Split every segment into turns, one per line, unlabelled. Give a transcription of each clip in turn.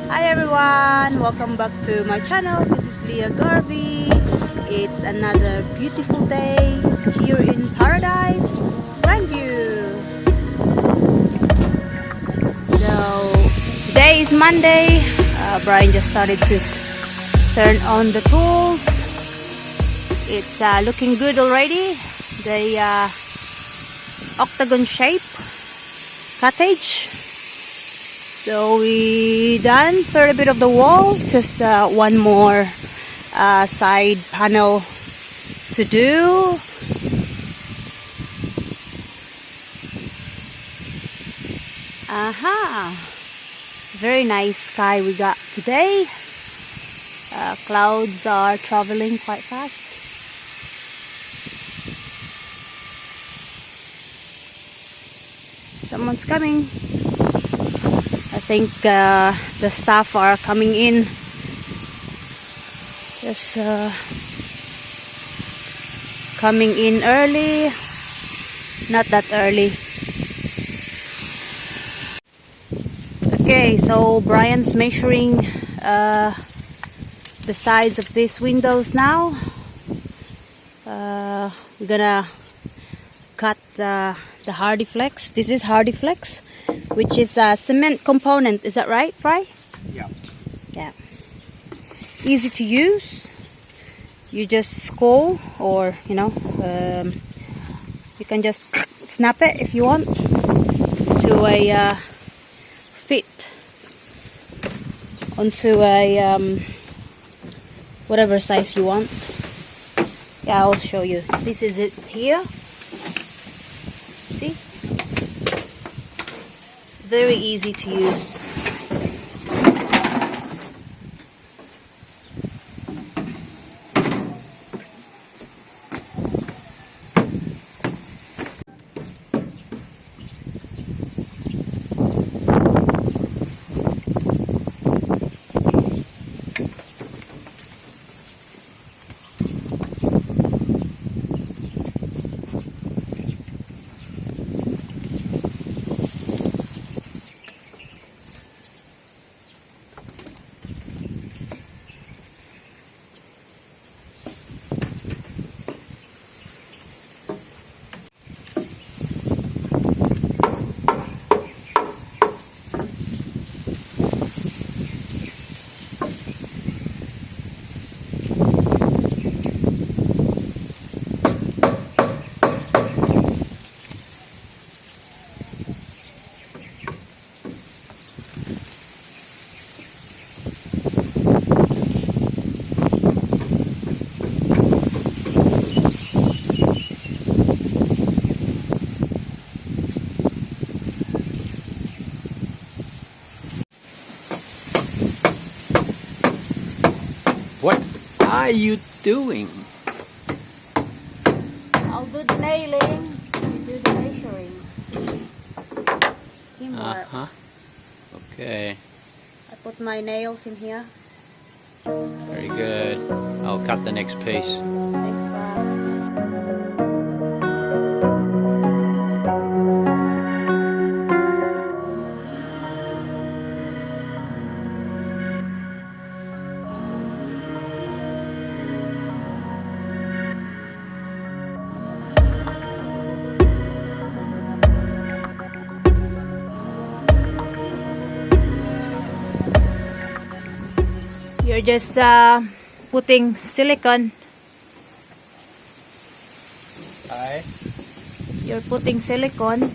Hi everyone, welcome back to my channel. This is Leah Garvey. It's another beautiful day here in paradise, Grandview. So today is Monday. Brian just started to turn on the tools. It's looking good already. The octagon shape cottage. So we done for a bit of the wall, just one more side panel to do. Aha! Very nice sky we got today. Clouds are traveling quite fast. Someone's coming. I think the staff are coming in. Just coming in early. Not that early. Okay, so Brian's measuring the sides of these windows now. We're gonna cut the hardy flex. This is hardy flex, which is a cement component. Is that right, Bri?
Yeah.
Yeah. Easy to use. You just scroll, or you can just snap it if you want to a fit onto a whatever size you want. Yeah, I'll show you. This is it here. See? Very easy to use.
What are you doing?
I'll do the nailing, you do the measuring. Teamwork.
Okay.
I put my nails in here.
Very good. I'll cut the next piece.
Thanks, Bob. You're just putting silicone.
Hi.
You're putting silicone.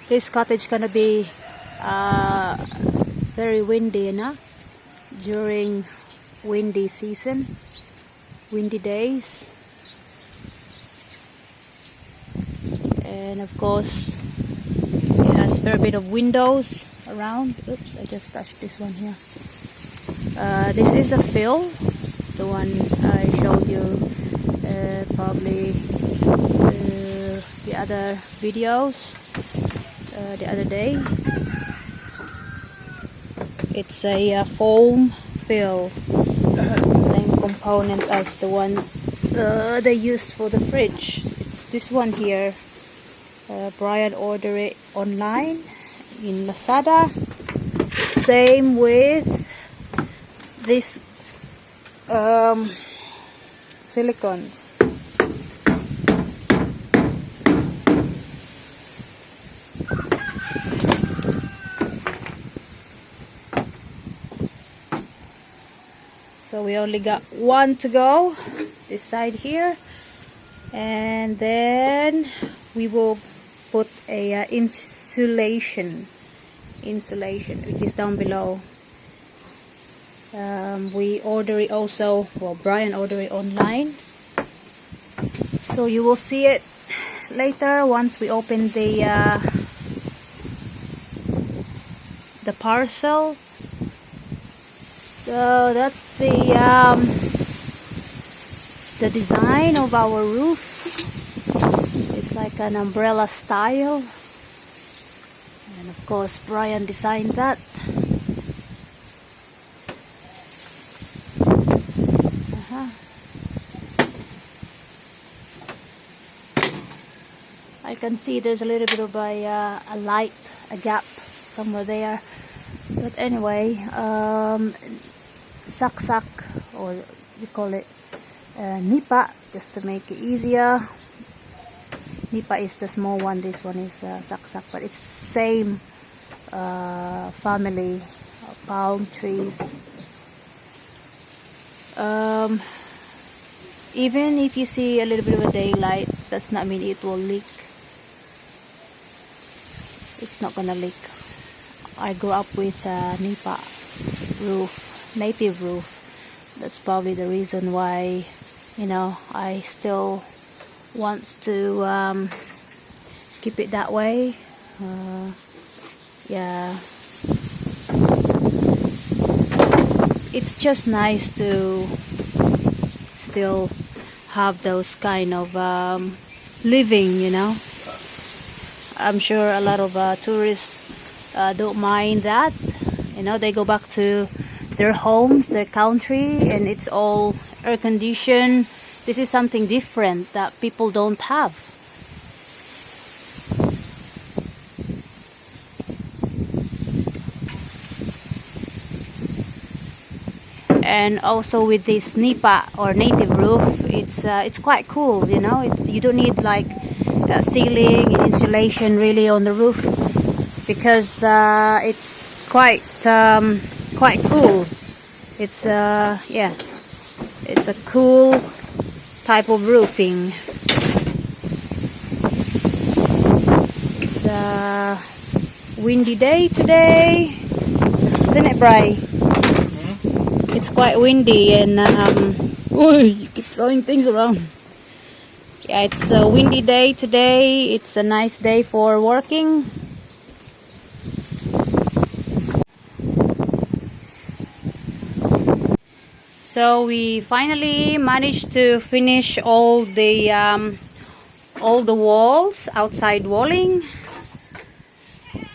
This cottage gonna be very windy enough during windy season. Windy days, and of course it has a fair bit of windows around. Oops, I just touched this one here. This is a fill, the one I showed you probably the other videos the other day. It's a foam fill. Same component as the one they used for the fridge. It's this one here. Brian ordered it online in Lazada. Same with this silicons. So we only got one to go, this side here, and then we will put a insulation which is down below. We order it also, well, Brian ordered it online, so you will see it later once we open the parcel. So that's the design of our roof. It's like an umbrella style, and of course Brian designed that. I can see there's a little bit of a light, a gap somewhere there, but anyway, sak, or you call it nipa, just to make it easier. Nipa is the small one, this one is sak, but it's same family of palm trees. Even if you see a little bit of a daylight, does not mean it will leak. It's not gonna leak. I grew up with nipa roof, native roof. That's probably the reason why, you know, I still want to keep it that way. Yeah, it's just nice to still have those kind of living, you know. I'm sure a lot of tourists don't mind that, you know. They go back to their homes, their country, and it's all air conditioned. This is something different that people don't have. And also with this nipa or native roof, it's quite cool, you know. You don't need like ceiling and insulation really on the roof, because it's quite cool. It's yeah, it's a cool type of roofing. It's a windy day today, isn't it, Bri? It's quite windy, and oh, you keep throwing things around. Yeah, it's a windy day today. It's a nice day for working. So we finally managed to finish all the walls, outside walling.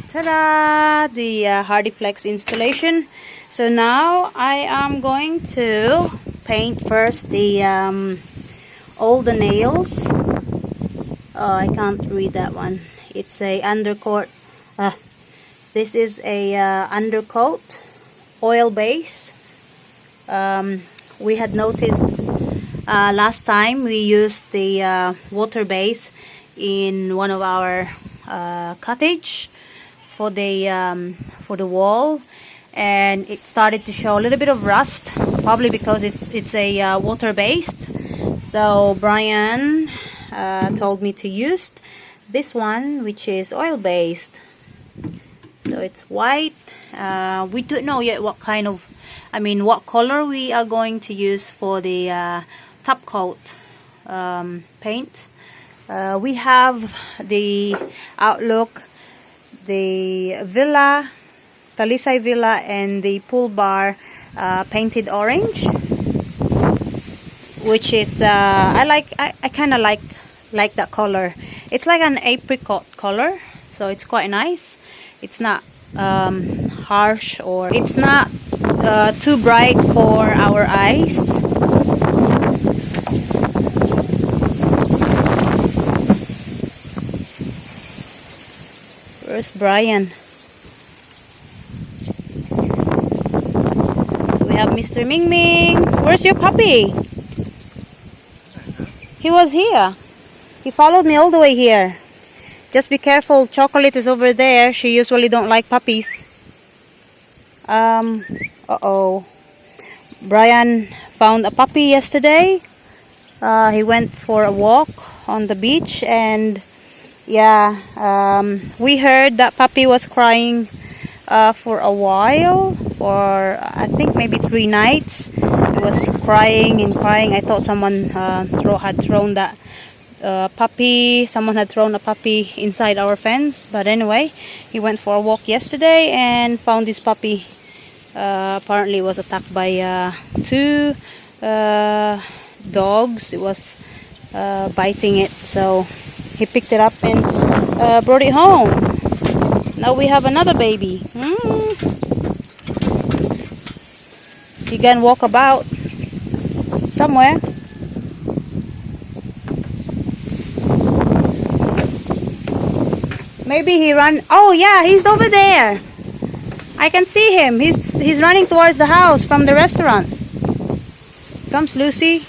Ta-da! The Hardiflex installation. So now I am going to paint first the all the nails. Oh, I can't read that one. It's a undercoat. This is a undercoat, oil base. We had noticed last time we used the water base in one of our cottage for the wall, and it started to show a little bit of rust, probably because it's a water based. So Brian told me to use this one, which is oil based. So it's white. We don't know yet what kind of, what color we are going to use for the top coat paint. We have the Outlook, the Villa, Talisay Villa, and the pool bar painted orange, which is I kind of like that color. It's like an apricot color, so it's quite nice. It's not harsh, or it's not too bright for our eyes. Where's Brian? We have Mr. Ming Ming. Where's your puppy? He was here. He followed me all the way here. Just be careful, Chocolate is over there. She usually don't like puppies. Uh-oh. Brian found a puppy yesterday. He went for a walk on the beach, and yeah, we heard that puppy was crying for a while, for I think maybe 3 nights. It was crying and crying. I thought someone had thrown that puppy. Someone had thrown a puppy inside our fence. But anyway, he went for a walk yesterday and found this puppy. Apparently it was attacked by 2 dogs. It was biting it, so he picked it up and brought it home. Now we have another baby. He can walk about somewhere. Maybe he ran. Oh yeah, he's over there. I can see him. He's running towards the house from the restaurant. Comes Lucy.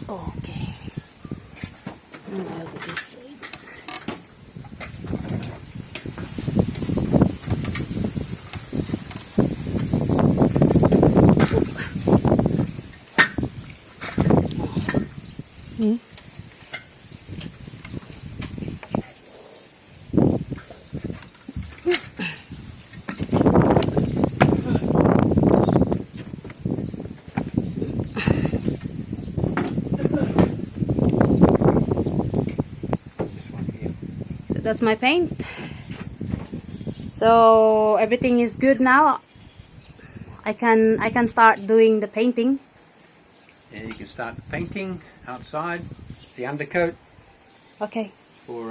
Okay. Now I'll do this side. That's my paint. So everything is good now. I can start doing the painting.
Yeah, you can start painting outside. It's the undercoat
Okay.
for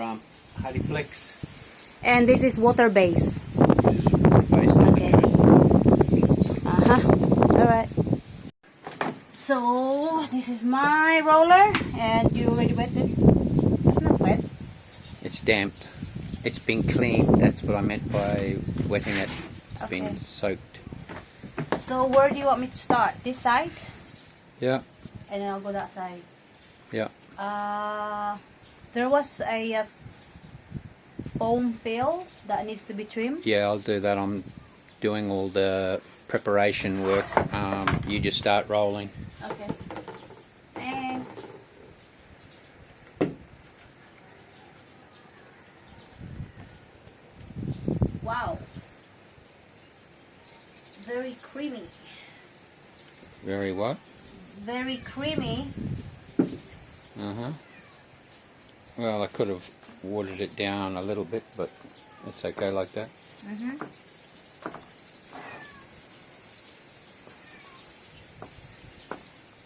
Hardy Flex.
And this is water base.
This is based on
Okay. All right. So this is my roller, and you already wet it. It's not wet.
It's damp. It's been cleaned. That's what I meant by wetting it. It's been
Okay.
soaked.
So where do you want me to start? This side,
Yeah,
and then I'll go that side.
yeah.
There was a foam fill that needs to be trimmed.
Yeah, I'll do that. I'm doing all the preparation work. You just start rolling.
Okay. Thanks. Wow. Very creamy.
Very what?
Very creamy.
Uh-huh. Well, I could have watered it down a little bit, but it's okay like that.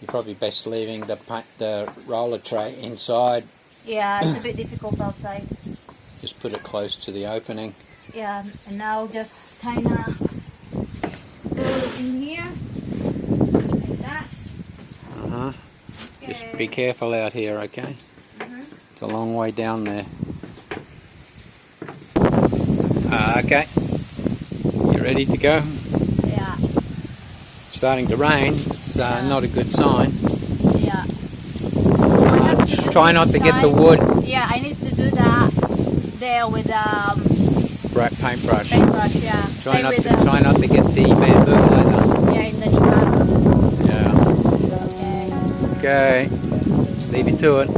You're probably best leaving the roller tray inside.
Yeah, it's a bit difficult outside.
Just put it close to the opening.
Yeah, and now just kind of put it in here, like that.
Uh-huh.
Okay.
Just be careful out here, okay? It's a long way down there. Okay. You ready to go?
Yeah,
Starting to rain. It's not a good sign.
yeah. do
try not
this
to get the
side.
wood.
Yeah, I need to do that there with
Right, paintbrush.
paintbrush. Yeah.
Try
Same
not
with
to get the bamboo leather.
yeah, in the Nippon.
Yeah.
Okay.
Okay. Leave you to it.